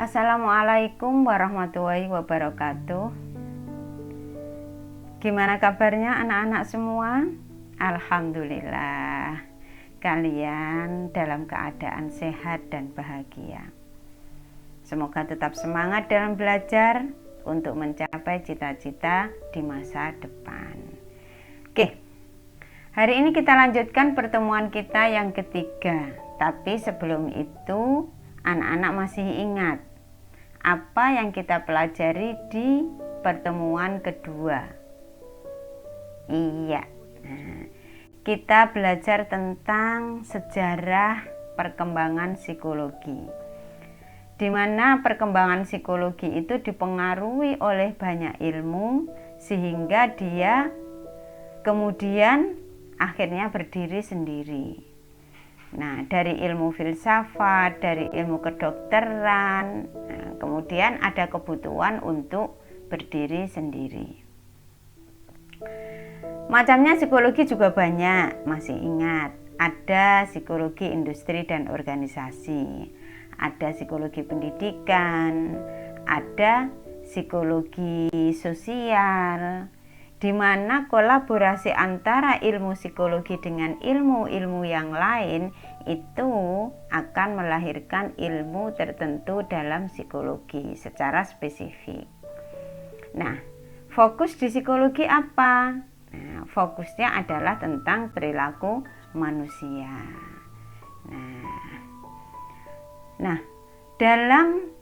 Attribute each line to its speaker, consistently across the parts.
Speaker 1: Assalamualaikum warahmatullahi wabarakatuh. Gimana kabarnya anak-anak semua? Alhamdulillah, kalian dalam keadaan sehat dan bahagia. Semoga tetap semangat dalam belajar untuk mencapai cita-cita di masa depan. Oke, hari ini kita lanjutkan pertemuan kita yang ketiga. Tapi sebelum itu, anak-anak masih ingat apa yang kita pelajari di pertemuan kedua? Iya, kita belajar tentang sejarah perkembangan psikologi, di mana perkembangan psikologi itu dipengaruhi oleh banyak ilmu sehingga dia kemudian akhirnya berdiri sendiri. Nah, dari ilmu filsafat, dari ilmu kedokteran, kemudian ada kebutuhan untuk berdiri sendiri. Macamnya psikologi juga banyak, masih ingat. Ada psikologi industri dan organisasi, ada psikologi pendidikan, ada psikologi sosial, di mana kolaborasi antara ilmu psikologi dengan ilmu-ilmu yang lain itu akan melahirkan ilmu tertentu dalam psikologi secara spesifik. Nah, fokus di psikologi apa? Nah, fokusnya adalah tentang perilaku manusia. Nah, dalam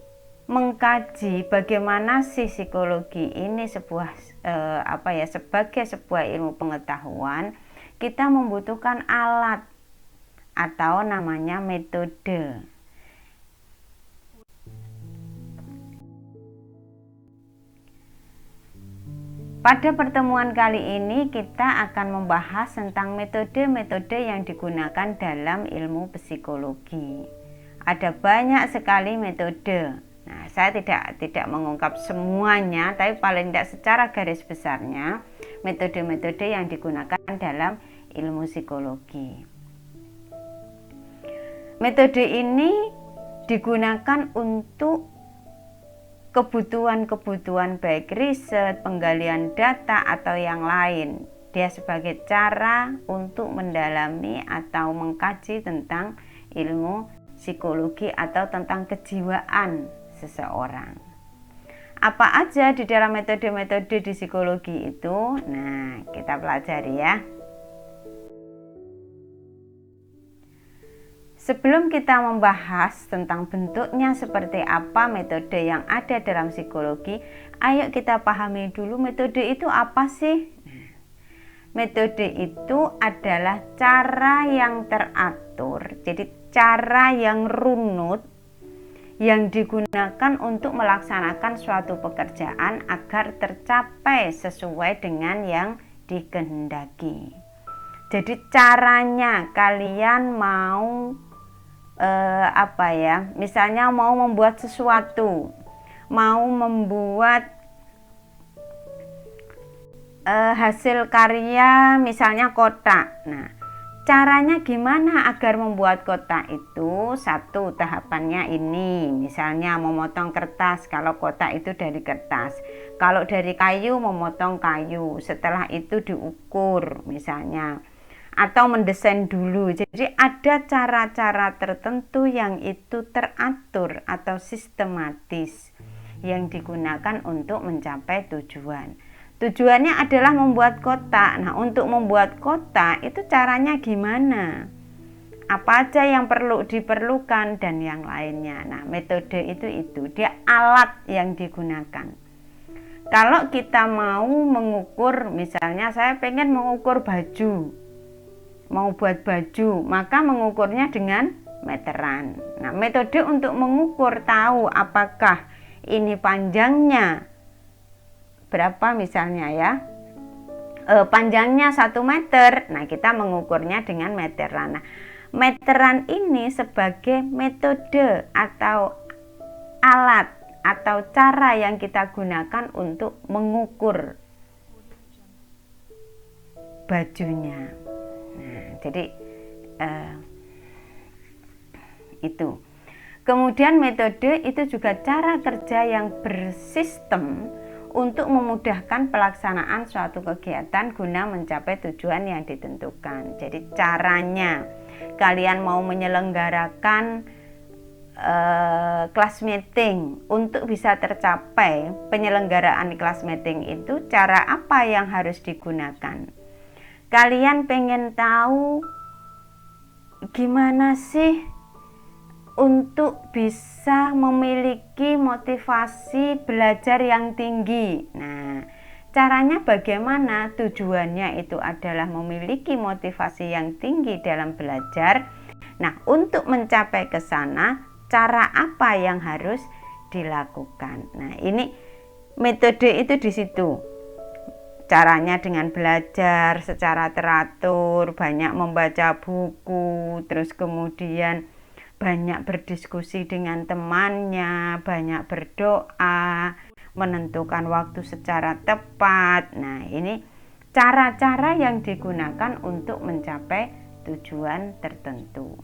Speaker 1: mengkaji bagaimana sih psikologi ini sebagai sebuah ilmu pengetahuan, kita membutuhkan alat atau namanya metode. Pada pertemuan kali ini kita akan membahas tentang metode-metode yang digunakan dalam ilmu psikologi. Ada banyak sekali metode. Nah, saya tidak mengungkap semuanya, tapi paling tidak secara garis besarnya metode-metode yang digunakan dalam ilmu psikologi. Metode ini digunakan untuk kebutuhan-kebutuhan baik riset, penggalian data atau yang lain. Dia sebagai cara untuk mendalami atau mengkaji tentang ilmu psikologi atau tentang kejiwaan seseorang. Apa aja di dalam metode-metode di psikologi itu? Nah, kita pelajari ya. Sebelum kita membahas tentang bentuknya seperti apa metode yang ada dalam psikologi, ayo kita pahami dulu metode itu apa sih? Metode itu adalah cara yang teratur, jadi cara yang runut yang digunakan untuk melaksanakan suatu pekerjaan agar tercapai sesuai dengan yang dikehendaki. Jadi caranya kalian mau misalnya mau membuat sesuatu, mau membuat hasil karya misalnya kotak. Nah, caranya gimana agar membuat kotak itu? Satu, tahapannya ini, misalnya memotong kertas, kalau kotak itu dari kertas. Kalau dari kayu, memotong kayu, setelah itu diukur misalnya, atau mendesain dulu. Jadi ada cara-cara tertentu yang itu teratur atau sistematis yang digunakan untuk mencapai tujuan. Tujuannya adalah membuat kotak. Nah, untuk membuat kotak itu caranya gimana? Apa aja yang diperlukan dan yang lainnya. Nah, metode itu dia alat yang digunakan. Kalau kita mau mengukur, misalnya saya pengen mengukur baju, mau buat baju, maka mengukurnya dengan meteran. Nah, metode untuk mengukur tahu apakah ini panjangnya berapa misalnya ya, panjangnya 1 meter. Nah, kita mengukurnya dengan meteran. Nah, meteran ini sebagai metode atau alat atau cara yang kita gunakan untuk mengukur bajunya. Nah, jadi itu. Kemudian metode itu juga cara kerja yang bersistem untuk memudahkan pelaksanaan suatu kegiatan guna mencapai tujuan yang ditentukan. Jadi caranya kalian mau menyelenggarakan class meeting, untuk bisa tercapai penyelenggaraan class meeting itu cara apa yang harus digunakan. Kalian pengen tahu gimana sih untuk bisa memiliki motivasi belajar yang tinggi. Nah, caranya bagaimana? Tujuannya itu adalah memiliki motivasi yang tinggi dalam belajar. Nah, untuk mencapai ke sana, cara apa yang harus dilakukan? Nah, ini metode itu di situ. Caranya dengan belajar secara teratur, banyak membaca buku, terus kemudian banyak berdiskusi dengan temannya, banyak berdoa, menentukan waktu secara tepat. Nah, ini cara-cara yang digunakan untuk mencapai tujuan tertentu.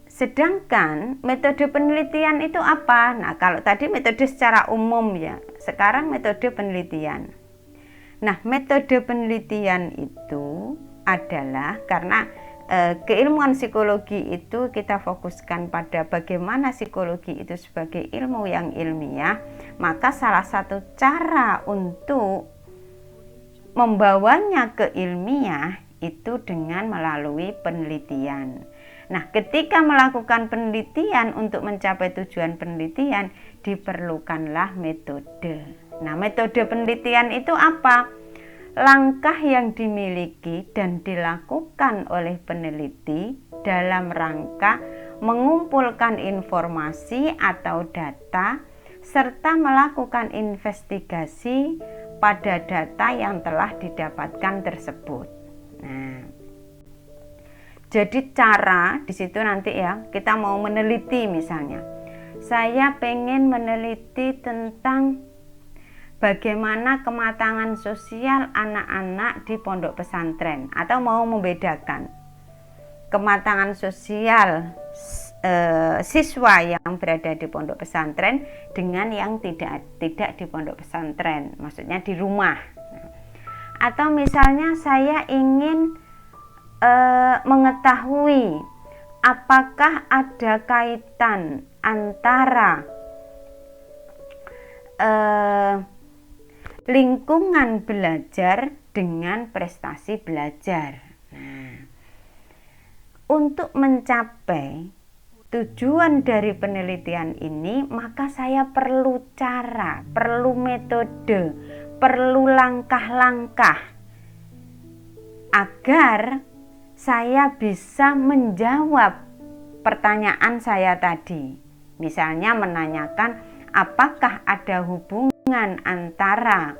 Speaker 1: Sedangkan metode penelitian itu apa? Nah, kalau tadi metode secara umum ya, sekarang metode penelitian. Nah, metode penelitian itu adalah karena keilmuan psikologi itu kita fokuskan pada bagaimana psikologi itu sebagai ilmu yang ilmiah, maka salah satu cara untuk membawanya ke ilmiah itu dengan melalui penelitian. Nah, ketika melakukan penelitian untuk mencapai tujuan penelitian, diperlukanlah metode. Nah, metode penelitian itu apa? Langkah yang dimiliki dan dilakukan oleh peneliti dalam rangka mengumpulkan informasi atau data serta melakukan investigasi pada data yang telah didapatkan tersebut. Nah, jadi cara di situ nanti ya, kita mau meneliti misalnya. Saya pengen meneliti tentang bagaimana kematangan sosial anak-anak di pondok pesantren, atau mau membedakan kematangan sosial siswa yang berada di pondok pesantren dengan yang tidak di pondok pesantren, maksudnya di rumah. Atau misalnya saya ingin mengetahui apakah ada kaitan antara lingkungan belajar dengan prestasi belajar. Nah, untuk mencapai tujuan dari penelitian ini, maka saya perlu cara, perlu metode, perlu langkah-langkah agar saya bisa menjawab pertanyaan saya tadi. Misalnya menanyakan apakah ada hubungan antara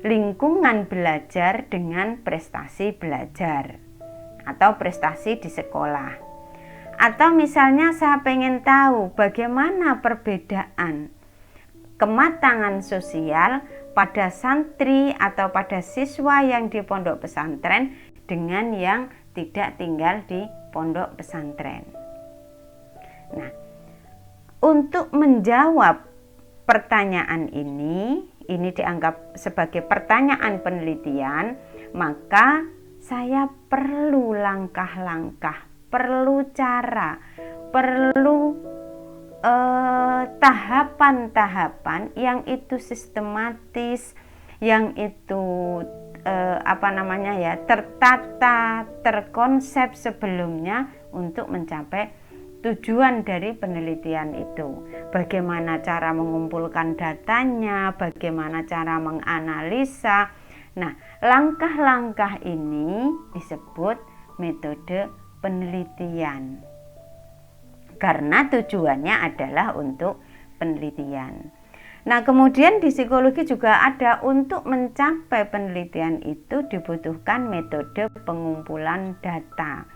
Speaker 1: lingkungan belajar dengan prestasi belajar atau prestasi di sekolah. Atau misalnya saya pengen tahu bagaimana perbedaan kematangan sosial pada santri atau pada siswa yang di pondok pesantren dengan yang tidak tinggal di pondok pesantren. Nah, untuk menjawab pertanyaan ini dianggap sebagai pertanyaan penelitian, maka saya perlu langkah-langkah, perlu cara, perlu tahapan-tahapan yang itu sistematis, yang itu tertata, terkonsep sebelumnya untuk mencapai tujuan dari penelitian itu. Bagaimana cara mengumpulkan datanya, bagaimana cara menganalisa. Nah, langkah-langkah ini disebut metode penelitian. Karena tujuannya adalah untuk penelitian. Nah, kemudian di psikologi juga ada, untuk mencapai penelitian itu dibutuhkan metode pengumpulan data.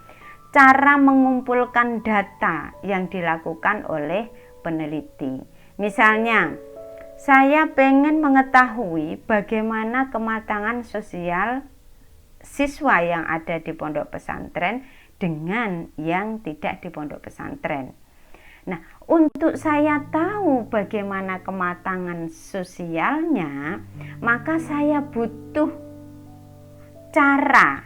Speaker 1: Cara mengumpulkan data yang dilakukan oleh peneliti. Misalnya, saya pengen mengetahui bagaimana kematangan sosial siswa yang ada di pondok pesantren dengan yang tidak di pondok pesantren. Nah, untuk saya tahu bagaimana kematangan sosialnya, maka saya butuh cara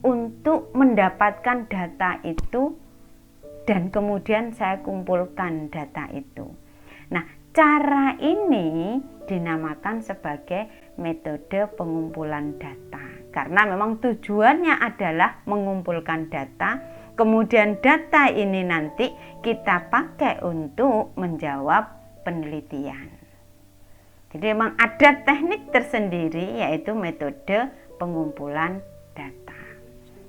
Speaker 1: untuk mendapatkan data itu dan kemudian saya kumpulkan data itu. Nah, cara ini dinamakan sebagai metode pengumpulan data. Karena memang tujuannya adalah mengumpulkan data, kemudian data ini nanti kita pakai untuk menjawab penelitian. Jadi memang ada teknik tersendiri yaitu metode pengumpulan data.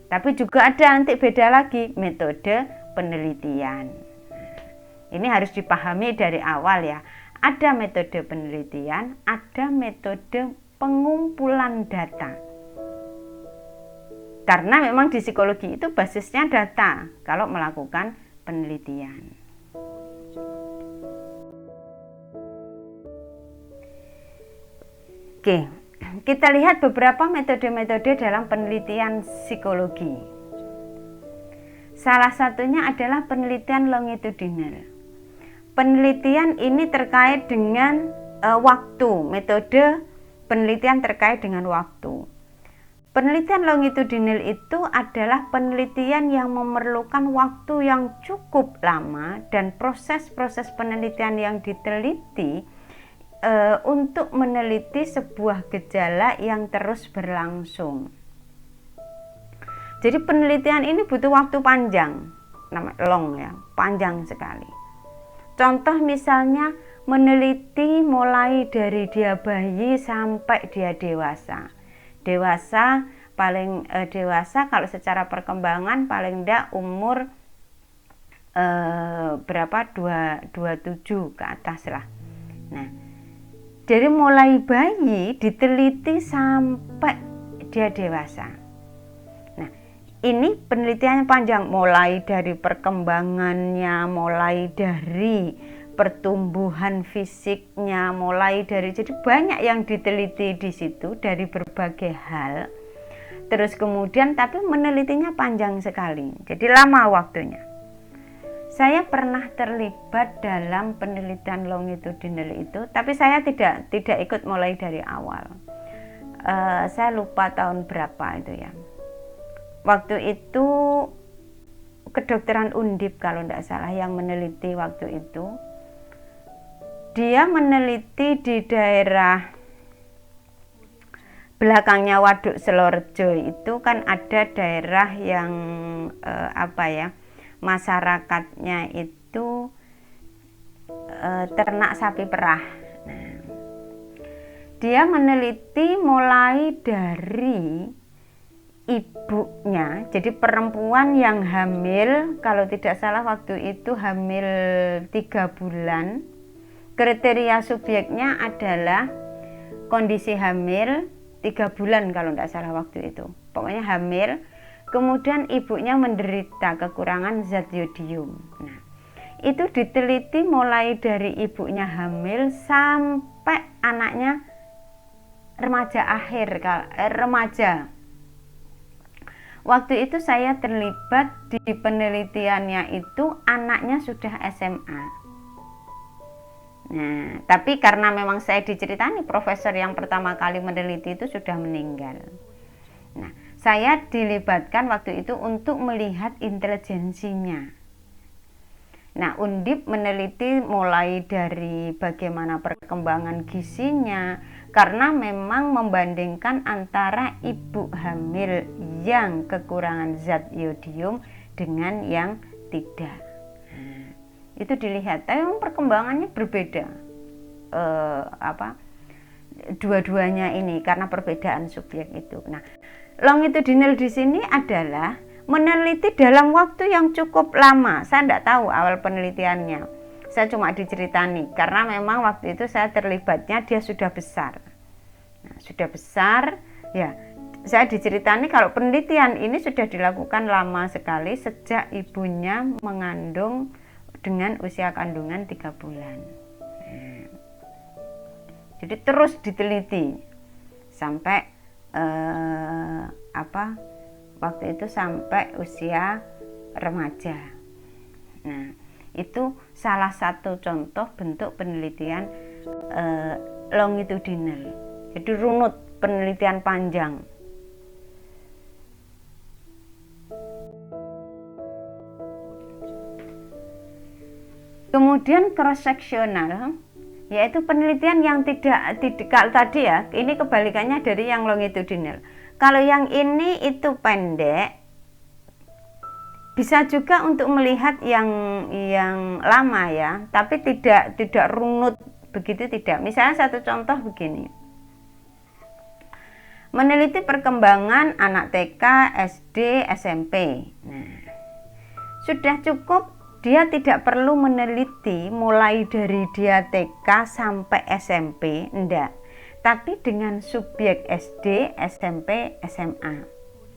Speaker 1: Tapi juga ada nanti beda lagi metode penelitian. Ini harus dipahami dari awal ya. Ada metode penelitian, ada metode pengumpulan data. Karena memang di psikologi itu basisnya data kalau melakukan penelitian. Oke, kita lihat beberapa metode-metode dalam penelitian psikologi. Salah satunya adalah penelitian longitudinal. Penelitian ini terkait dengan waktu, metode penelitian terkait dengan waktu. Penelitian longitudinal itu adalah penelitian yang memerlukan waktu yang cukup lama dan proses-proses penelitian yang diteliti untuk meneliti sebuah gejala yang terus berlangsung. Jadi penelitian ini butuh waktu panjang, long ya, panjang sekali. Contoh misalnya meneliti mulai dari dia bayi sampai dia dewasa. Dewasa kalau secara perkembangan paling enggak umur berapa 27 ke atas lah. Nah, dari mulai bayi diteliti sampai dia dewasa. Nah, ini penelitiannya panjang, mulai dari perkembangannya, mulai dari pertumbuhan fisiknya, mulai dari, jadi banyak yang diteliti di situ dari berbagai hal. Terus kemudian tapi menelitinya panjang sekali, jadi lama waktunya. Saya pernah terlibat dalam penelitian longitudinal itu, tapi saya tidak ikut mulai dari awal. Saya lupa tahun berapa itu ya. Waktu itu kedokteran Undip kalau tidak salah yang meneliti waktu itu. Dia meneliti di daerah belakangnya Waduk Selorjo itu kan ada daerah yang masyarakatnya itu ternak sapi perah. Nah, dia meneliti mulai dari ibunya, jadi perempuan yang hamil, kalau tidak salah waktu itu hamil 3 bulan. Kriteria subjeknya adalah kondisi hamil 3 bulan kalau tidak salah waktu itu. Pokoknya hamil, kemudian ibunya menderita kekurangan zat yodium. Nah, itu diteliti mulai dari ibunya hamil sampai anaknya remaja. Waktu itu saya terlibat di penelitiannya itu anaknya sudah SMA. Nah, tapi karena memang saya diceritani profesor yang pertama kali meneliti itu sudah meninggal. Nah, saya dilibatkan waktu itu untuk melihat intelijensinya. Nah, Undip meneliti mulai dari bagaimana perkembangan gizinya, karena memang membandingkan antara ibu hamil yang kekurangan zat yodium dengan yang tidak. Itu dilihat, tapi memang perkembangannya berbeda. Dua-duanya ini karena perbedaan subjek itu. Nah, longitudinal di sini adalah meneliti dalam waktu yang cukup lama. Saya tidak tahu awal penelitiannya. Saya cuma diceritani karena memang waktu itu saya terlibatnya dia sudah besar. Nah, sudah besar, ya. Saya diceritani kalau penelitian ini sudah dilakukan lama sekali sejak ibunya mengandung dengan usia kandungan 3 bulan. Jadi terus diteliti sampai waktu itu sampai usia remaja. Nah, itu salah satu contoh bentuk penelitian longitudinal. Jadi runut, penelitian panjang. Kemudian cross sectional, yaitu penelitian yang tidak kalau tadi ya, ini kebalikannya dari yang longitudinal. Kalau yang ini itu pendek, bisa juga untuk melihat yang lama ya, tapi tidak runut begitu, tidak. Misalnya satu contoh begini. Meneliti perkembangan anak TK, SD, SMP. Nah, sudah cukup, dia tidak perlu meneliti mulai dari dia TK sampai SMP, enggak. Tapi dengan subjek SD, SMP, SMA.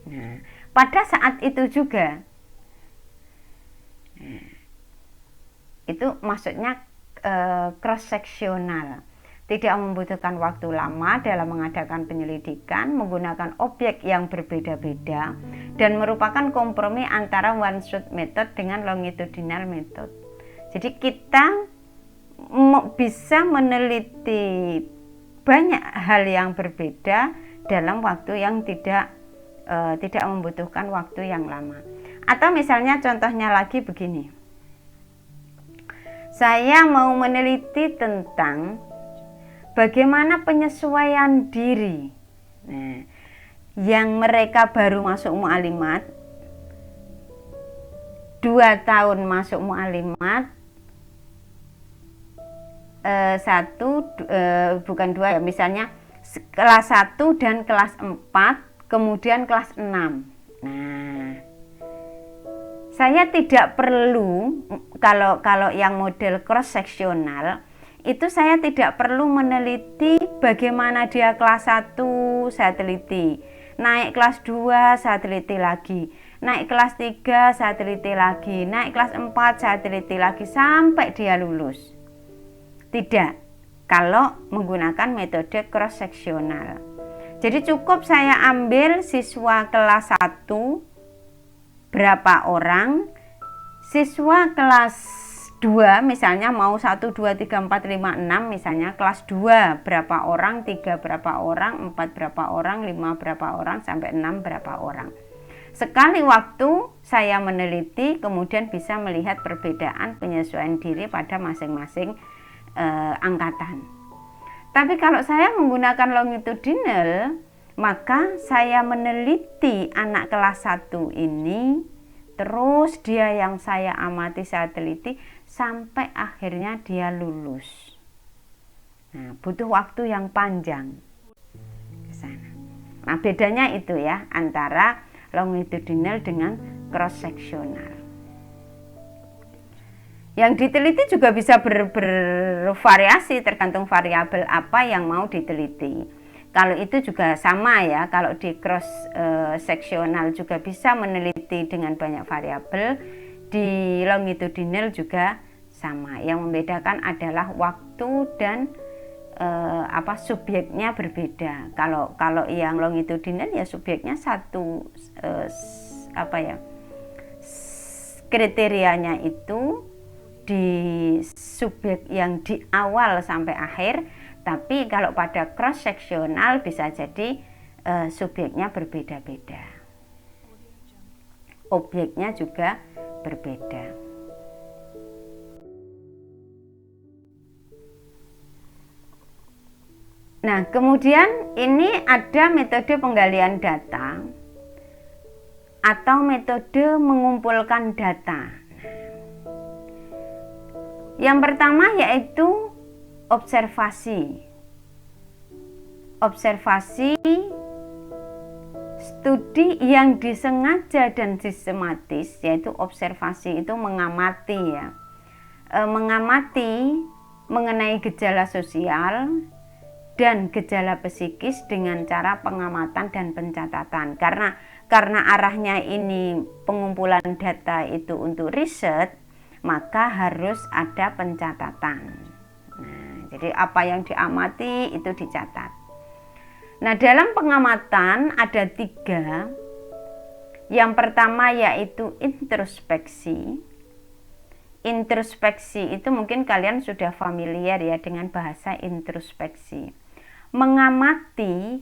Speaker 1: Nah, pada saat itu juga, itu maksudnya cross sectional, tidak membutuhkan waktu lama dalam mengadakan penyelidikan, menggunakan objek yang berbeda-beda, dan merupakan kompromi antara one shot method dengan longitudinal method. Jadi kita bisa meneliti banyak hal yang berbeda dalam waktu yang tidak membutuhkan waktu yang lama. Atau misalnya contohnya lagi begini, saya mau meneliti tentang bagaimana penyesuaian diri. Nah, yang mereka baru masuk mu'alimat, 2 tahun masuk mu'alimat, bukan 2 ya, misalnya kelas 1 dan kelas 4, kemudian kelas 6. Nah, saya tidak perlu, kalau yang model cross sectional itu saya tidak perlu meneliti bagaimana dia kelas 1, saya teliti. Naik kelas 2, saya teliti lagi. Naik kelas 3, saya teliti lagi. Naik kelas 4, saya teliti lagi sampai dia lulus. Tidak, kalau menggunakan metode cross sectional. Jadi cukup saya ambil siswa kelas 1 berapa orang, siswa kelas 2 misalnya mau 1, 2, 3, 4, 5, 6 misalnya, kelas 2 berapa orang, 3 berapa orang, 4 berapa orang, 5 berapa orang, sampai 6 berapa orang. Sekali waktu saya meneliti, kemudian bisa melihat perbedaan penyesuaian diri pada masing-masing angkatan. Tapi kalau saya menggunakan longitudinal, maka saya meneliti anak kelas 1 ini, terus dia yang saya amati, saya teliti sampai akhirnya dia lulus. Nah, butuh waktu yang panjang ke sana. Nah, bedanya itu ya antara longitudinal dengan cross sectional. Yang diteliti juga bisa bervariasi tergantung variabel apa yang mau diteliti. Kalau itu juga sama ya, kalau di cross sectional juga bisa meneliti dengan banyak variabel, di longitudinal juga sama. Yang membedakan adalah waktu dan subjeknya berbeda. Kalau yang longitudinal ya subjeknya satu, kriterianya itu di subjek yang di awal sampai akhir. Tapi kalau pada cross sectional bisa jadi subjeknya berbeda-beda, objeknya juga berbeda. Nah, kemudian ini ada metode penggalian data atau metode mengumpulkan data. Yang pertama yaitu observasi. Observasi, studi yang disengaja dan sistematis, yaitu observasi itu mengamati ya. Mengamati mengenai gejala sosial dan gejala psikis dengan cara pengamatan dan pencatatan. Karena arahnya ini pengumpulan data itu untuk riset, maka harus ada pencatatan. Nah, jadi apa yang diamati itu dicatat. Nah, dalam pengamatan ada 3. Yang pertama yaitu introspeksi. Introspeksi itu mungkin kalian sudah familiar ya dengan bahasa introspeksi. Mengamati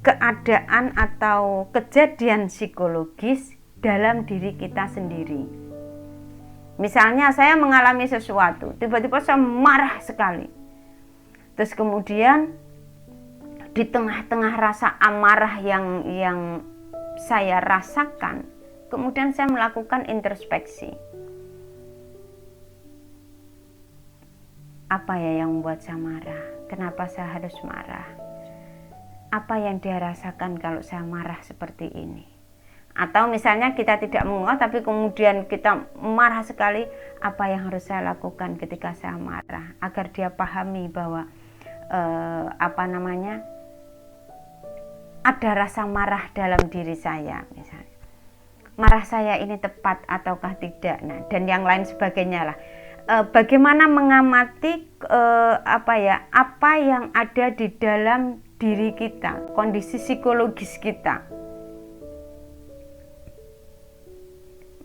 Speaker 1: keadaan atau kejadian psikologis dalam diri kita sendiri. Misalnya saya mengalami sesuatu, tiba-tiba saya marah sekali. Terus kemudian di tengah-tengah rasa amarah yang saya rasakan, kemudian saya melakukan introspeksi. Apa ya yang membuat saya marah? Kenapa saya harus marah? Apa yang dia rasakan kalau saya marah seperti ini? Atau misalnya kita tidak menguat tapi kemudian kita marah sekali, apa yang harus saya lakukan ketika saya marah agar dia pahami bahwa ada rasa marah dalam diri saya, misalnya marah saya ini tepat ataukah tidak, nah dan yang lain sebagainya lah. Bagaimana mengamati apa yang ada di dalam diri kita, kondisi psikologis kita.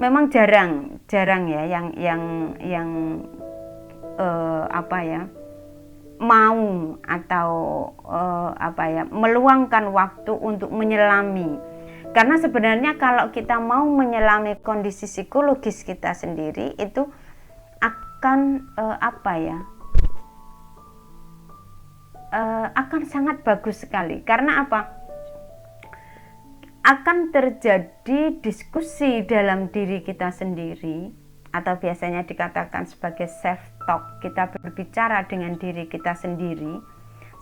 Speaker 1: Memang jarang ya yang mau atau meluangkan waktu untuk menyelami. Karena sebenarnya kalau kita mau menyelami kondisi psikologis kita sendiri itu akan akan sangat bagus sekali. Karena apa? Akan terjadi diskusi dalam diri kita sendiri, atau biasanya dikatakan sebagai self talk. Kita berbicara dengan diri kita sendiri.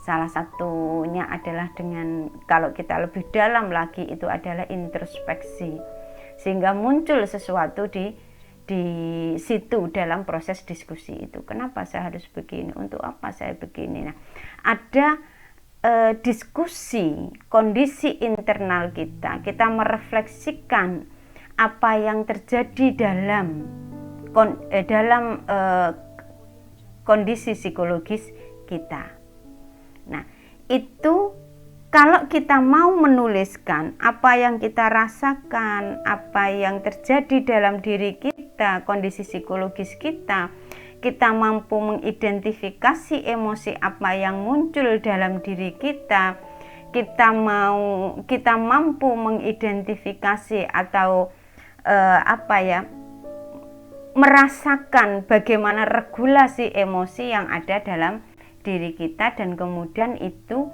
Speaker 1: Salah satunya adalah dengan, kalau kita lebih dalam lagi, itu adalah introspeksi, sehingga muncul sesuatu di situ dalam proses diskusi itu. Kenapa saya harus begini? Untuk apa saya begini? Nah, ada diskusi kondisi internal kita merefleksikan apa yang terjadi dalam kondisi psikologis kita. Nah, itu kalau kita mau menuliskan apa yang kita rasakan, apa yang terjadi dalam diri kita, kondisi psikologis kita mampu mengidentifikasi emosi apa yang muncul dalam diri kita, kita mampu mengidentifikasi atau merasakan bagaimana regulasi emosi yang ada dalam diri kita, dan kemudian itu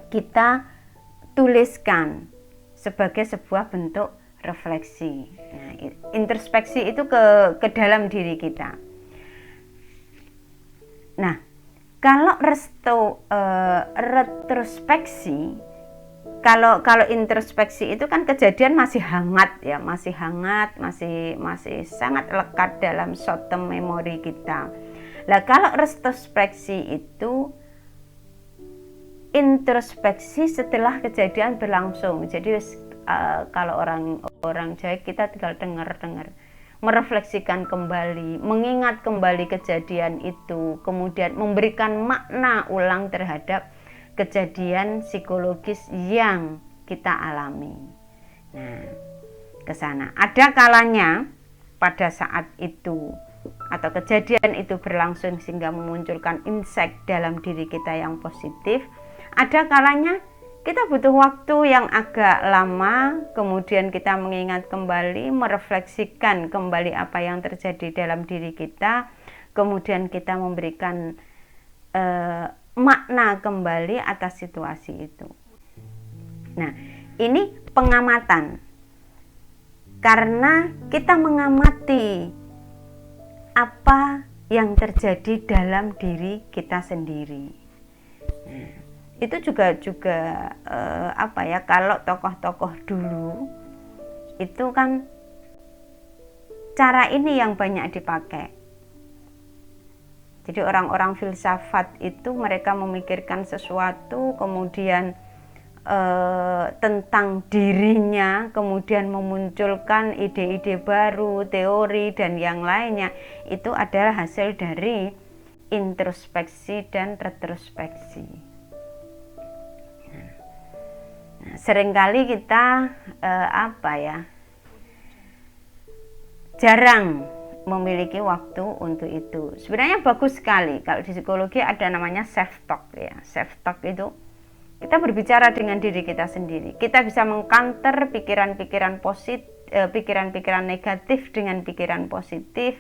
Speaker 1: kita tuliskan sebagai sebuah bentuk refleksi. Nah, introspeksi itu ke dalam diri kita. Nah, kalau retrospeksi, kalau introspeksi itu kan kejadian masih hangat ya, masih sangat lekat dalam short term memory kita. Nah, kalau retrospeksi itu introspeksi setelah kejadian berlangsung. Jadi kalau orang Jawa kita tinggal dengar, merefleksikan kembali, mengingat kembali kejadian itu, kemudian memberikan makna ulang terhadap kejadian psikologis yang kita alami. Nah, ke sana. Ada kalanya pada saat itu atau kejadian itu berlangsung sehingga memunculkan insight dalam diri kita yang positif. Ada kalanya kita butuh waktu yang agak lama, kemudian kita mengingat kembali, merefleksikan kembali apa yang terjadi dalam diri kita, kemudian kita memberikan makna kembali atas situasi itu. Nah, ini pengamatan. Karena kita mengamati apa yang terjadi dalam diri kita sendiri. Nah, itu juga kalau tokoh-tokoh dulu itu kan cara ini yang banyak dipakai. Jadi orang-orang filsafat itu mereka memikirkan sesuatu, kemudian tentang dirinya, kemudian memunculkan ide-ide baru, teori dan yang lainnya. Itu adalah hasil dari introspeksi dan retrospeksi. Nah, seringkali kita jarang memiliki waktu untuk itu. Sebenarnya bagus sekali kalau di psikologi ada namanya self talk ya. Self talk itu kita berbicara dengan diri kita sendiri. Kita bisa mengcounter pikiran-pikiran positif, pikiran-pikiran negatif dengan pikiran positif,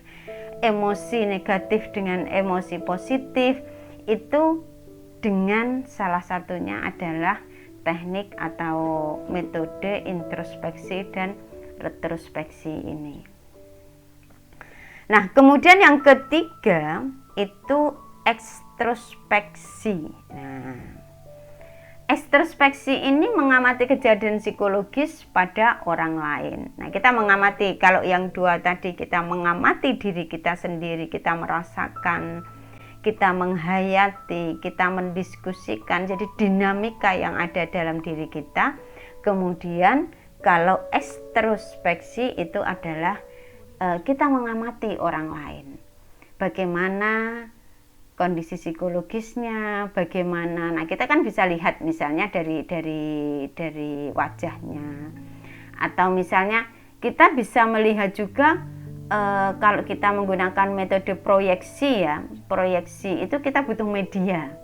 Speaker 1: emosi negatif dengan emosi positif. Itu dengan salah satunya adalah teknik atau metode introspeksi dan retrospeksi ini. Nah, kemudian yang ketiga itu ekstrospeksi. Nah, ekstrospeksi ini mengamati kejadian psikologis pada orang lain. Nah, kita mengamati, kalau yang dua tadi kita mengamati diri kita sendiri, kita merasakan, kita menghayati, kita mendiskusikan, jadi dinamika yang ada dalam diri kita. Kemudian kalau ekstrospeksi itu adalah kita mengamati orang lain, bagaimana kondisi psikologisnya, bagaimana. Nah, kita kan bisa lihat misalnya dari wajahnya, atau misalnya kita bisa melihat juga kalau kita menggunakan metode proyeksi ya. Proyeksi itu kita butuh media.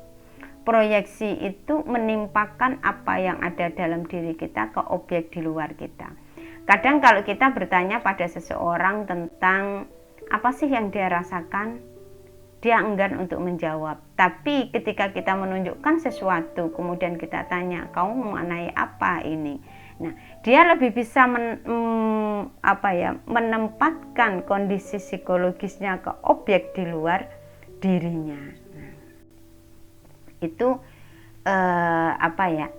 Speaker 1: Proyeksi itu menimpakan apa yang ada dalam diri kita ke objek di luar kita. Kadang kalau kita bertanya pada seseorang tentang apa sih yang dia rasakan, dia enggan untuk menjawab. Tapi ketika kita menunjukkan sesuatu, kemudian kita tanya, kamu memaknai apa ini? Nah, dia lebih bisa menempatkan kondisi psikologisnya ke objek di luar dirinya. Nah, itu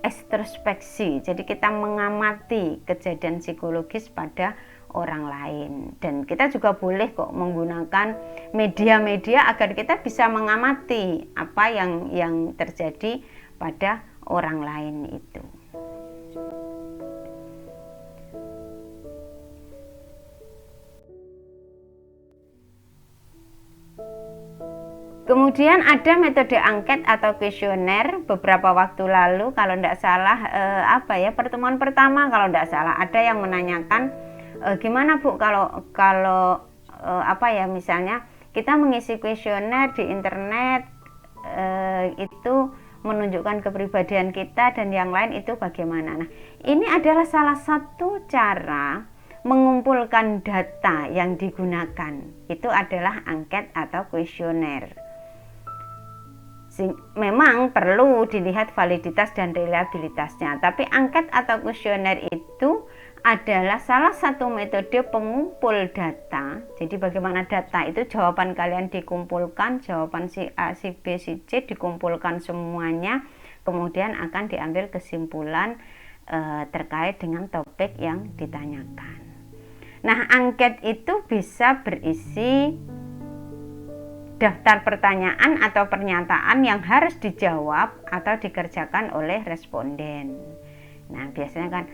Speaker 1: ekstrospeksi. Jadi kita mengamati kejadian psikologis pada orang lain, dan kita juga boleh kok menggunakan media-media agar kita bisa mengamati apa yang terjadi pada orang lain itu. Kemudian ada metode angket atau kuesioner. Beberapa waktu lalu kalau tidak salah pertemuan pertama kalau tidak salah ada yang menanyakan gimana Bu kalau misalnya kita mengisi kuesioner di internet itu menunjukkan kepribadian kita dan yang lain itu bagaimana. Nah, ini adalah salah satu cara mengumpulkan data yang digunakan. Itu adalah angket atau kuesioner. Memang perlu dilihat validitas dan reliabilitasnya, tapi angket atau kuesioner itu adalah salah satu metode pengumpul data. Jadi bagaimana data itu, jawaban kalian dikumpulkan, jawaban si A, si B, si C dikumpulkan semuanya, kemudian akan diambil kesimpulan terkait dengan topik yang ditanyakan. Nah, angket itu bisa berisi daftar pertanyaan atau pernyataan yang harus dijawab atau dikerjakan oleh responden. Nah, biasanya kan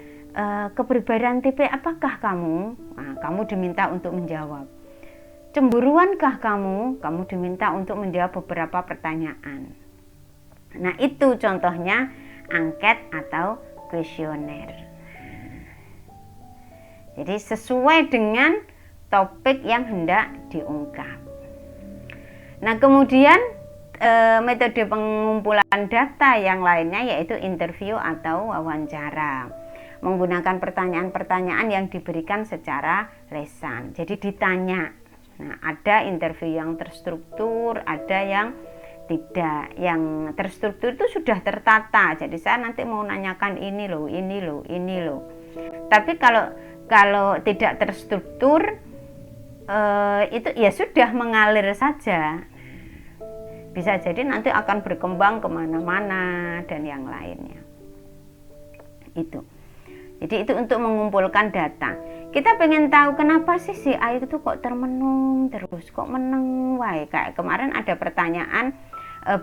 Speaker 1: kepribadian tipe apakah kamu? Nah, kamu diminta untuk menjawab. Cemburuankah kamu? Kamu diminta untuk menjawab beberapa pertanyaan. Nah, itu contohnya angket atau kuesioner. Jadi sesuai dengan topik yang hendak diungkap. Nah, kemudian metode pengumpulan data yang lainnya yaitu interview atau wawancara, menggunakan pertanyaan-pertanyaan yang diberikan secara lisan. Jadi ditanya. Nah, ada interview yang terstruktur, ada yang tidak. Yang terstruktur itu sudah tertata. Jadi saya nanti mau nanyakan ini loh. Tapi kalau tidak terstruktur, itu ya sudah mengalir saja. Bisa jadi nanti akan berkembang kemana-mana dan yang lainnya. Itu. Jadi itu untuk mengumpulkan data. Kita pengen tahu kenapa sih si A itu kok termenung terus, kok meneng wae. Kayak kemarin ada pertanyaan,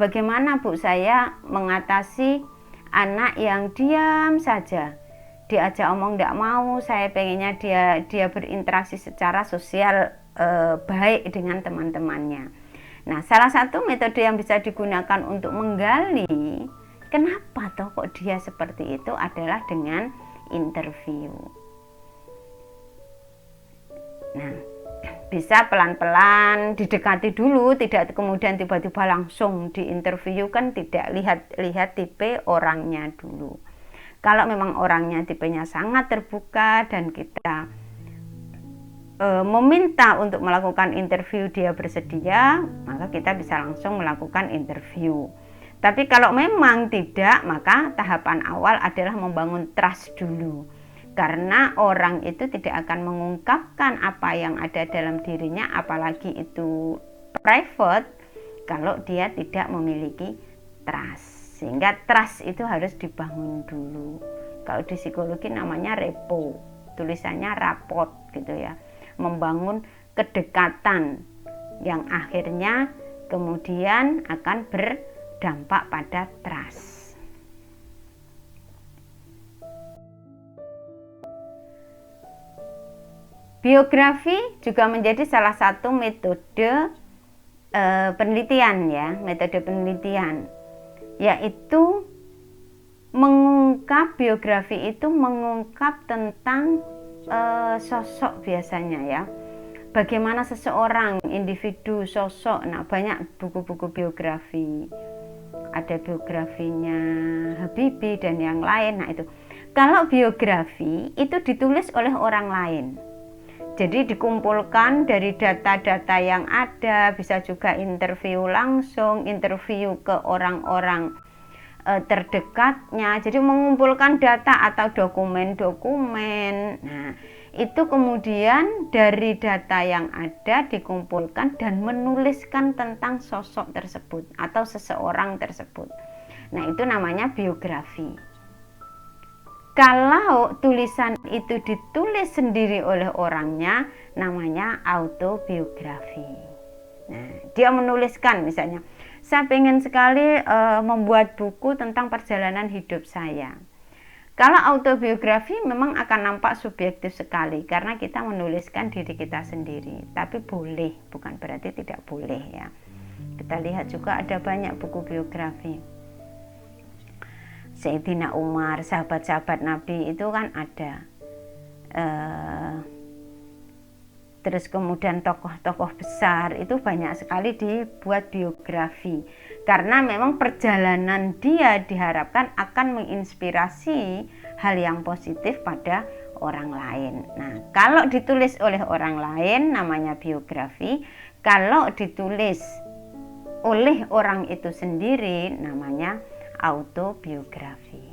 Speaker 1: bagaimana Bu saya mengatasi anak yang diam saja, diajak omong tidak mau, saya pengennya dia berinteraksi secara sosial baik dengan teman-temannya. Nah, salah satu metode yang bisa digunakan untuk menggali kenapa toh kok dia seperti itu adalah dengan interview. Nah, bisa pelan-pelan didekati dulu, tidak kemudian tiba-tiba langsung diinterview, kan tidak, lihat tipe orangnya dulu. Kalau memang orangnya tipenya sangat terbuka dan kita meminta untuk melakukan interview, dia bersedia, maka kita bisa langsung melakukan interview. Tapi kalau memang tidak, maka tahapan awal adalah membangun trust dulu. Karena orang itu tidak akan mengungkapkan apa yang ada dalam dirinya, apalagi itu private, kalau dia tidak memiliki trust. Sehingga trust itu harus dibangun dulu. Kalau di psikologi namanya repo, tulisannya rapot gitu ya. Membangun kedekatan yang akhirnya kemudian akan berdampak pada trust. Biografi juga menjadi salah satu metode penelitian ya, metode penelitian, yaitu mengungkap biografi itu mengungkap tentang sosok biasanya ya, bagaimana seseorang, individu, sosok. Nah, banyak buku-buku biografi, ada biografinya Habibie dan yang lain. Nah, itu kalau biografi itu ditulis oleh orang lain, jadi dikumpulkan dari data-data yang ada, bisa juga interview langsung, interview ke orang-orang terdekatnya, jadi mengumpulkan data atau dokumen-dokumen. Nah, itu kemudian dari data yang ada dikumpulkan dan menuliskan tentang sosok tersebut atau seseorang tersebut. Nah, itu namanya biografi. Kalau tulisan itu ditulis sendiri oleh orangnya, namanya autobiografi. Nah, dia menuliskan misalnya, saya pengen sekali membuat buku tentang perjalanan hidup saya. Kalau autobiografi memang akan nampak subjektif sekali karena kita menuliskan diri kita sendiri. Tapi boleh, bukan berarti tidak boleh ya. Kita lihat juga ada banyak buku biografi. Sayyidina Umar, sahabat-sahabat Nabi itu kan ada. Terus kemudian tokoh-tokoh besar itu banyak sekali dibuat biografi. Karena memang perjalanan dia diharapkan akan menginspirasi hal yang positif pada orang lain. Nah, kalau ditulis oleh orang lain namanya biografi. Kalau ditulis oleh orang itu sendiri namanya autobiografi.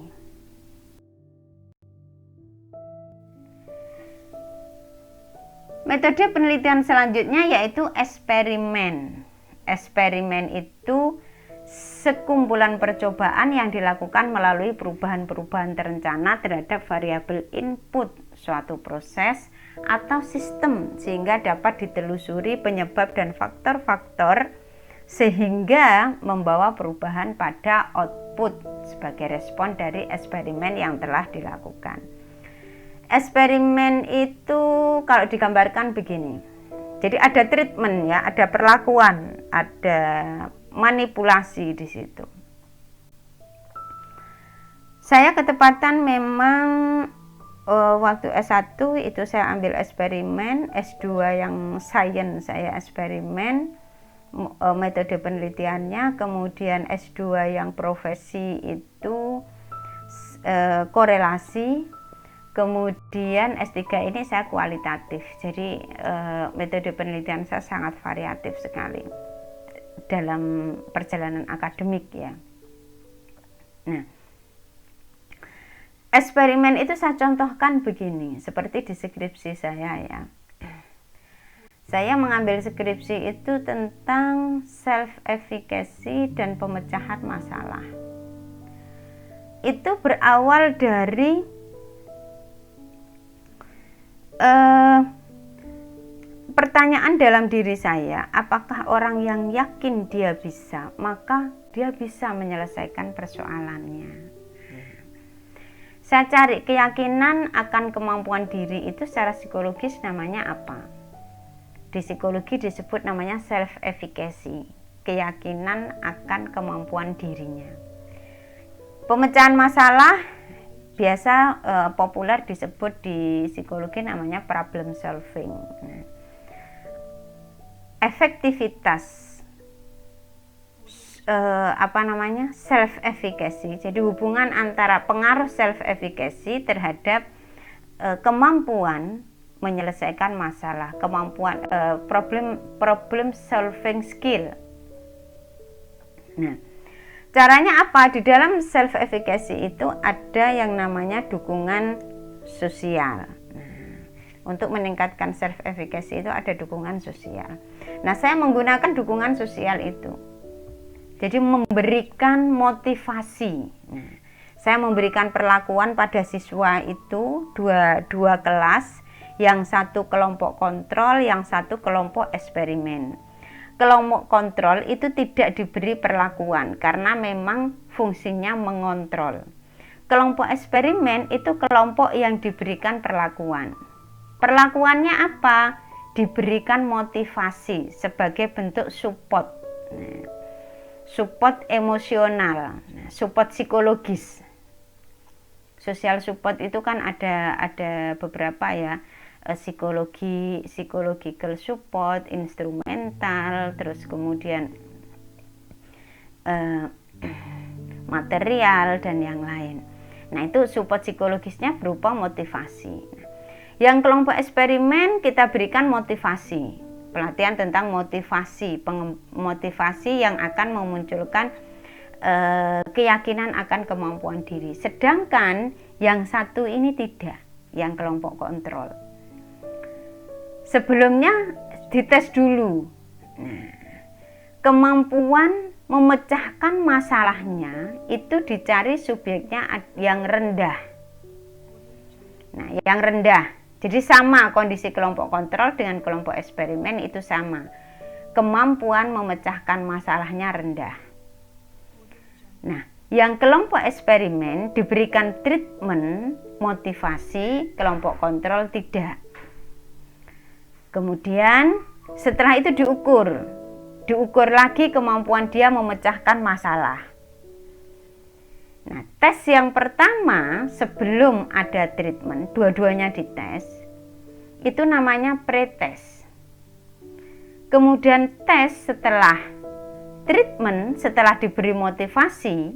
Speaker 1: Metode penelitian selanjutnya yaitu eksperimen. Eksperimen itu sekumpulan percobaan yang dilakukan melalui perubahan-perubahan terencana terhadap variabel input suatu proses atau sistem sehingga dapat ditelusuri penyebab dan faktor-faktor sehingga membawa perubahan pada output sebagai respon dari eksperimen yang telah dilakukan. Eksperimen itu kalau digambarkan begini. Jadi ada treatment ya, ada perlakuan, ada manipulasi di situ. Saya ketepatan memang waktu S1 itu saya ambil eksperimen, S2 yang sains saya eksperimen, metode penelitiannya, kemudian S2 yang profesi itu korelasi. Kemudian S3 ini saya kualitatif, jadi metode penelitian saya sangat variatif sekali dalam perjalanan akademik ya. Nah, eksperimen itu saya contohkan begini, seperti di skripsi saya ya. Saya mengambil skripsi itu tentang self-efficacy dan pemecahan masalah. Itu berawal dari pertanyaan dalam diri saya, apakah orang yang yakin dia bisa, maka dia bisa menyelesaikan persoalannya. Saya cari keyakinan akan kemampuan diri itu secara psikologis namanya apa? Di psikologi disebut namanya self-efficacy. keyakinan akan kemampuan dirinya. Pemecahan masalah biasa populer disebut di psikologi namanya problem solving. Nah, efektivitas self efficacy. Jadi hubungan antara pengaruh self efficacy terhadap kemampuan menyelesaikan masalah, kemampuan problem solving skill. Nah, caranya apa? Di dalam self efficacy itu ada yang namanya dukungan sosial. Nah, untuk meningkatkan self efficacy itu ada dukungan sosial. Nah, saya menggunakan dukungan sosial itu. Jadi memberikan motivasi. Nah, saya memberikan perlakuan pada siswa itu dua kelas, yang satu kelompok kontrol, yang satu kelompok eksperimen. Kelompok kontrol itu tidak diberi perlakuan karena memang fungsinya mengontrol. Kelompok eksperimen itu kelompok yang diberikan perlakuan. Perlakuannya apa? Diberikan motivasi sebagai bentuk support. Nah, support emosional, support psikologis. Social support itu kan ada beberapa ya, psychological support, instrumental, terus kemudian material dan yang lain. Nah, itu support psikologisnya berupa motivasi. Yang kelompok eksperimen kita berikan motivasi. Pelatihan tentang motivasi yang akan memunculkan keyakinan akan kemampuan diri. Sedangkan yang satu ini tidak, yang kelompok kontrol. Sebelumnya dites dulu. Nah, kemampuan memecahkan masalahnya itu dicari subjeknya yang rendah. Nah, yang rendah. Jadi sama kondisi kelompok kontrol dengan kelompok eksperimen itu sama. Kemampuan memecahkan masalahnya rendah. Nah, yang kelompok eksperimen diberikan treatment, motivasi, kelompok kontrol tidak. Kemudian setelah itu diukur lagi kemampuan dia memecahkan masalah. Nah, tes yang pertama sebelum ada treatment, dua-duanya dites, itu namanya pretest. Kemudian tes setelah treatment, setelah diberi motivasi,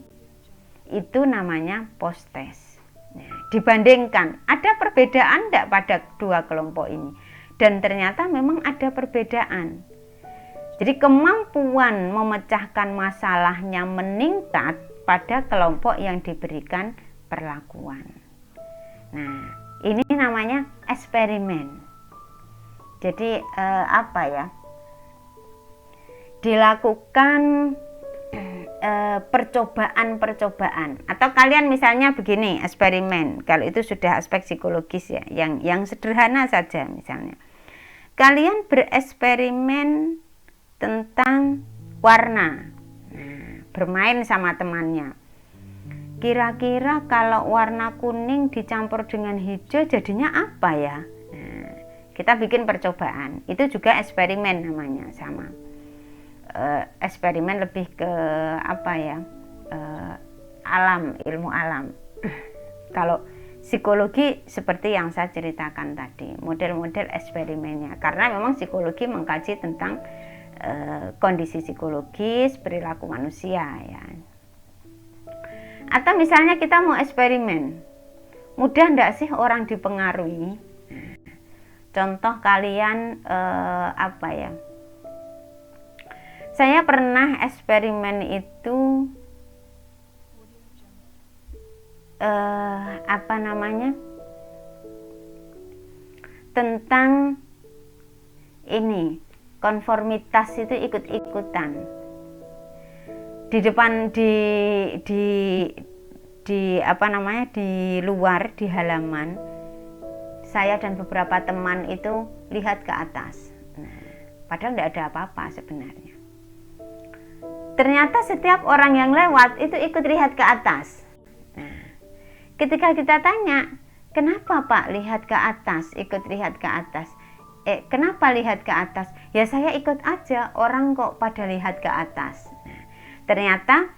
Speaker 1: itu namanya post test. Nah, dibandingkan, ada perbedaan tidak pada dua kelompok ini? Dan ternyata memang ada perbedaan. Jadi kemampuan memecahkan masalahnya meningkat pada kelompok yang diberikan perlakuan. Nah, ini namanya eksperimen. Jadi dilakukan percobaan. Atau kalian misalnya begini, eksperimen. Kalau itu sudah aspek psikologis ya, yang sederhana saja misalnya. Kalian bereksperimen tentang warna. Bermain sama temannya. Kira-kira kalau warna kuning dicampur dengan hijau jadinya apa ya? Nah, kita bikin percobaan. Itu juga eksperimen namanya, sama. Eksperimen lebih ke alam, ilmu alam. Kalau psikologi seperti yang saya ceritakan tadi, model-model eksperimennya. Karena memang psikologi mengkaji tentang kondisi psikologis perilaku manusia ya. Atau misalnya kita mau eksperimen, mudah enggak sih orang dipengaruhi? Contoh kalian saya pernah eksperimen itu tentang ini, konformitas itu ikut-ikutan di depan di luar di halaman. Saya dan beberapa teman itu lihat ke atas. Nah, padahal tidak ada apa-apa sebenarnya. Ternyata setiap orang yang lewat itu ikut lihat ke atas. Nah, ketika kita tanya, kenapa Pak lihat ke atas, ikut lihat ke atas? kenapa lihat ke atas? Ya saya ikut aja, orang kok pada lihat ke atas. Nah, ternyata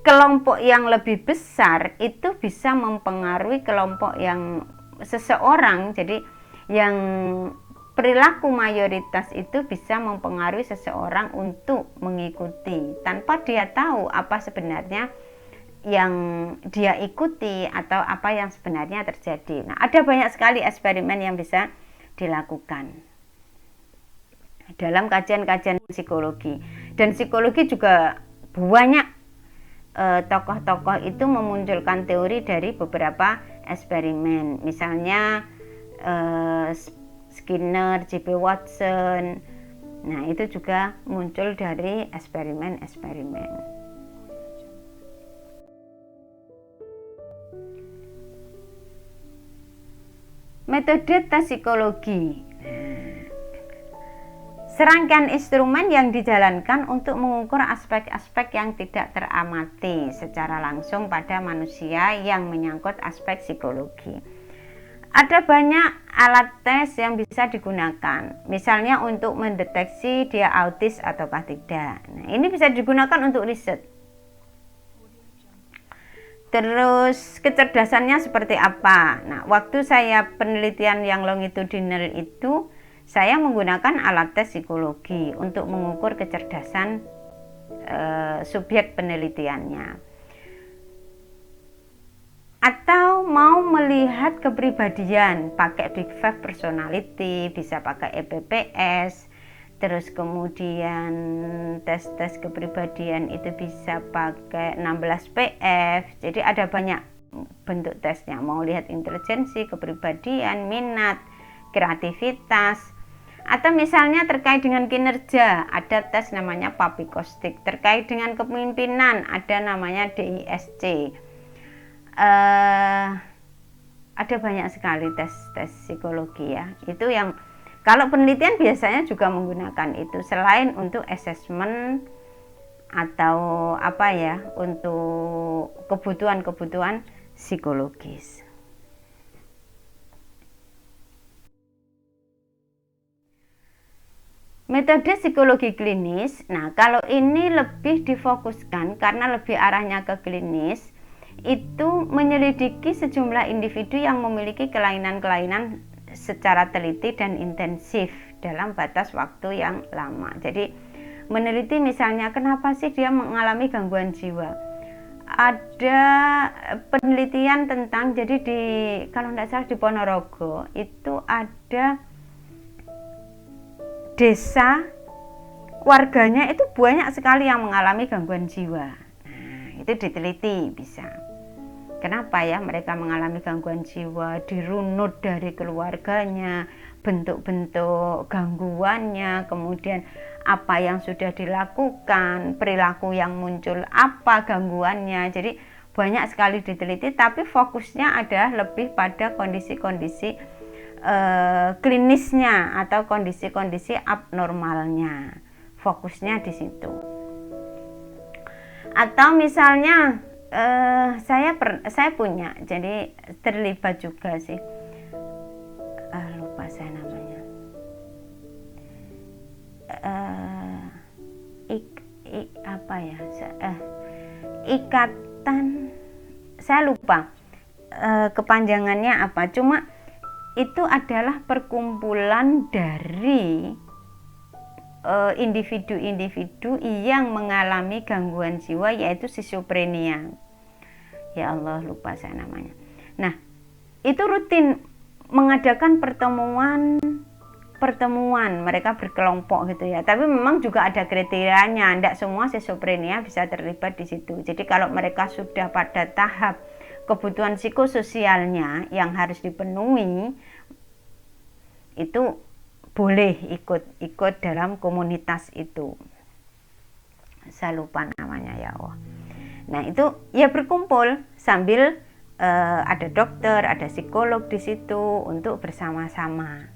Speaker 1: kelompok yang lebih besar itu bisa mempengaruhi kelompok yang seseorang. Jadi yang perilaku mayoritas itu bisa mempengaruhi seseorang untuk mengikuti tanpa dia tahu apa sebenarnya yang dia ikuti atau apa yang sebenarnya terjadi. Nah, ada banyak sekali eksperimen yang bisa dilakukan dalam kajian-kajian psikologi. Dan psikologi juga banyak tokoh-tokoh itu memunculkan teori dari beberapa eksperimen. Misalnya Skinner, J.P. Watson. Nah, itu juga muncul dari eksperimen-eksperimen. Metode tes psikologi. Serangkaian instrumen yang dijalankan untuk mengukur aspek-aspek yang tidak teramati secara langsung pada manusia yang menyangkut aspek psikologi. Ada banyak alat tes yang bisa digunakan, misalnya untuk mendeteksi dia autis ataukah tidak. Nah, ini bisa digunakan untuk riset. Terus kecerdasannya seperti apa? Nah, waktu saya penelitian yang longitudinal itu, saya menggunakan alat tes psikologi untuk mengukur kecerdasan subjek penelitiannya. Atau mau melihat kepribadian, pakai Big Five personality, bisa pakai EPPS. Terus kemudian tes-tes kepribadian itu bisa pakai 16PF. Jadi ada banyak bentuk tesnya. Mau lihat intelijensi, kepribadian, minat, kreativitas. Atau misalnya terkait dengan kinerja, ada tes namanya Papikostik. Terkait dengan kepemimpinan, ada namanya DISC. Ada banyak sekali tes psikologi ya. Itu yang kalau penelitian biasanya juga menggunakan itu selain untuk assessment atau apa ya, untuk kebutuhan-kebutuhan psikologis. Metode psikologi klinis. Nah, kalau ini lebih difokuskan karena lebih arahnya ke klinis, itu menyelidiki sejumlah individu yang memiliki kelainan-kelainan secara teliti dan intensif dalam batas waktu yang lama. Jadi meneliti misalnya kenapa sih dia mengalami gangguan jiwa. Ada penelitian tentang, jadi kalau tidak salah di Ponorogo itu ada desa warganya itu banyak sekali yang mengalami gangguan jiwa. Nah, itu diteliti bisa. Kenapa ya mereka mengalami gangguan jiwa, dirunut dari keluarganya, bentuk-bentuk gangguannya, kemudian apa yang sudah dilakukan, perilaku yang muncul, apa gangguannya. Jadi banyak sekali diteliti, tapi fokusnya adalah lebih pada kondisi-kondisi klinisnya atau kondisi-kondisi abnormalnya. Fokusnya di situ. Atau misalnya saya punya, jadi terlibat juga sih, lupa saya namanya, apa ya, ikatan, saya lupa kepanjangannya apa, cuma itu adalah perkumpulan dari individu-individu yang mengalami gangguan jiwa, yaitu schizophrenia. Ya Allah, lupa saya namanya. Nah, itu rutin mengadakan pertemuan mereka berkelompok gitu ya. Tapi memang juga ada kriterianya, tidak semua schizophrenia bisa terlibat di situ. Jadi kalau mereka sudah pada tahap kebutuhan psikososialnya yang harus dipenuhi, itu boleh ikut dalam komunitas itu. Saya lupa namanya ya Allah. Nah, itu ya berkumpul sambil ada dokter, ada psikolog di situ untuk bersama-sama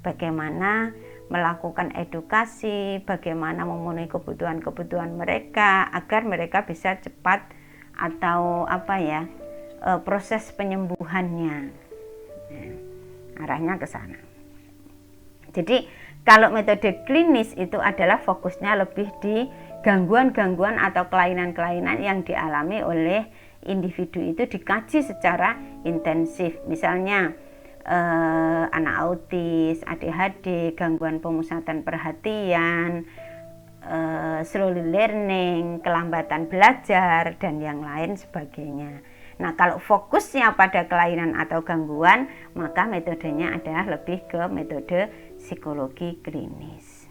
Speaker 1: bagaimana melakukan edukasi, bagaimana memenuhi kebutuhan-kebutuhan mereka agar mereka bisa cepat atau apa ya, proses penyembuhannya. Nah, arahnya ke sana. Jadi kalau metode klinis itu adalah fokusnya lebih di gangguan-gangguan atau kelainan-kelainan yang dialami oleh individu itu dikaji secara intensif. Misalnya anak autis, ADHD, gangguan pemusatan perhatian, slowly learning, kelambatan belajar, dan yang lain sebagainya. Nah, kalau fokusnya pada kelainan atau gangguan, maka metodenya adalah lebih ke metode psikologi klinis.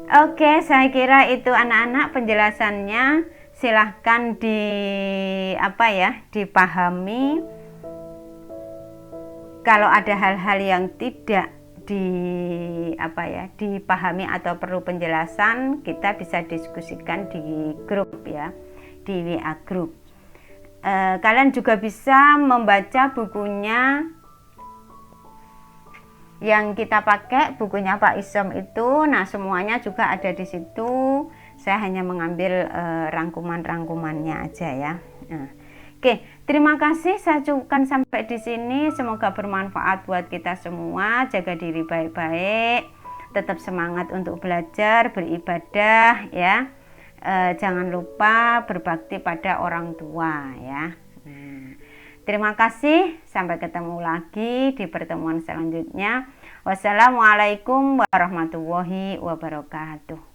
Speaker 1: Oke, saya kira itu anak-anak penjelasannya. Silahkan dipahami. Kalau ada hal-hal yang tidak dipahami atau perlu penjelasan, kita bisa diskusikan di grup ya, di WA grup. Kalian juga bisa membaca bukunya yang kita pakai, bukunya Pak Isom itu. Nah, semuanya juga ada di situ. Saya hanya mengambil rangkuman-rangkumannya aja ya. Oke, terima kasih. Saya cukupkan sampai di sini. Semoga bermanfaat buat kita semua. Jaga diri baik-baik. Tetap semangat untuk belajar, beribadah ya. Jangan lupa berbakti pada orang tua ya. Terima kasih. Sampai ketemu lagi di pertemuan selanjutnya. Wassalamualaikum warahmatullahi wabarakatuh.